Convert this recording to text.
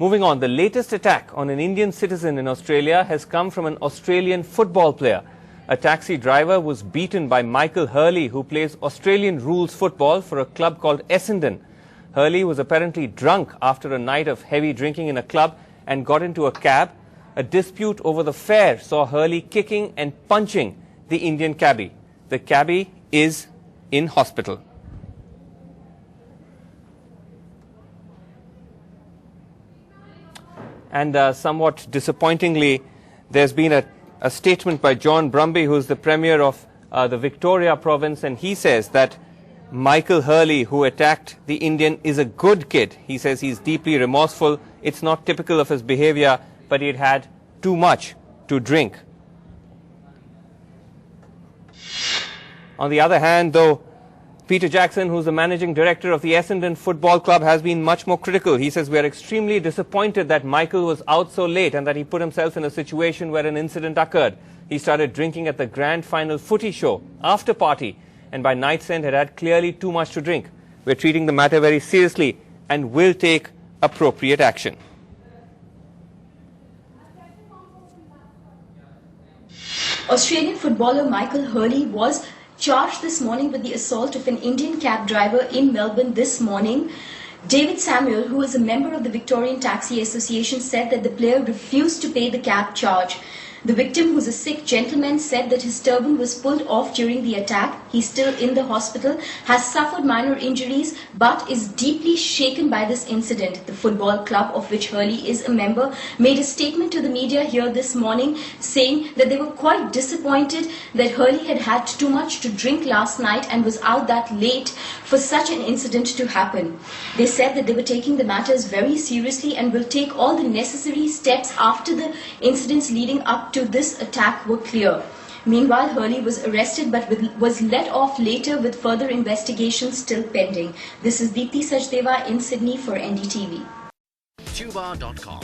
Moving on, the latest attack on an Indian citizen in Australia has come from an Australian football player. A taxi driver was beaten by Michael Hurley, who plays Australian rules football for a club called Essendon. Hurley was apparently drunk after a night of heavy drinking in a club and got into a cab. A dispute over the fare saw Hurley kicking and punching the Indian cabbie. The cabbie is in hospital. And somewhat disappointingly, there's been a statement by John Brumby, who's the Premier of the Victoria province, and he says that Michael Hurley, who attacked the Indian, is a good kid. He says he's deeply remorseful. It's not typical of his behavior, but he'd had too much to drink. On the other hand, though, Peter Jackson, who's the managing director of the Essendon Football Club, has been much more critical. He says, "We are extremely disappointed that Michael was out so late and that he put himself in a situation where an incident occurred. He started drinking at the grand final footy show, after party, and by night's end had clearly too much to drink. We're treating the matter very seriously and will take appropriate action." Australian footballer Michael Hurley was charged this morning with the assault of an Indian cab driver in Melbourne this morning. David Samuel, who is a member of the Victorian Taxi Association, said that the player refused to pay the cab charge. The victim, who's a Sikh gentleman, said that his turban was pulled off during the attack. He's still in the hospital, has suffered minor injuries, but is deeply shaken by this incident. The football club, of which Hurley is a member, made a statement to the media here this morning saying that they were quite disappointed that Hurley had had too much to drink last night and was out that late for such an incident to happen. They said that they were taking the matters very seriously and will take all the necessary steps after the incidents leading up to this attack were clear. Meanwhile, Hurley was arrested but was let off later with further investigations still pending. This is Deepthi Sachdeva in Sydney for NDTV. Tuba.com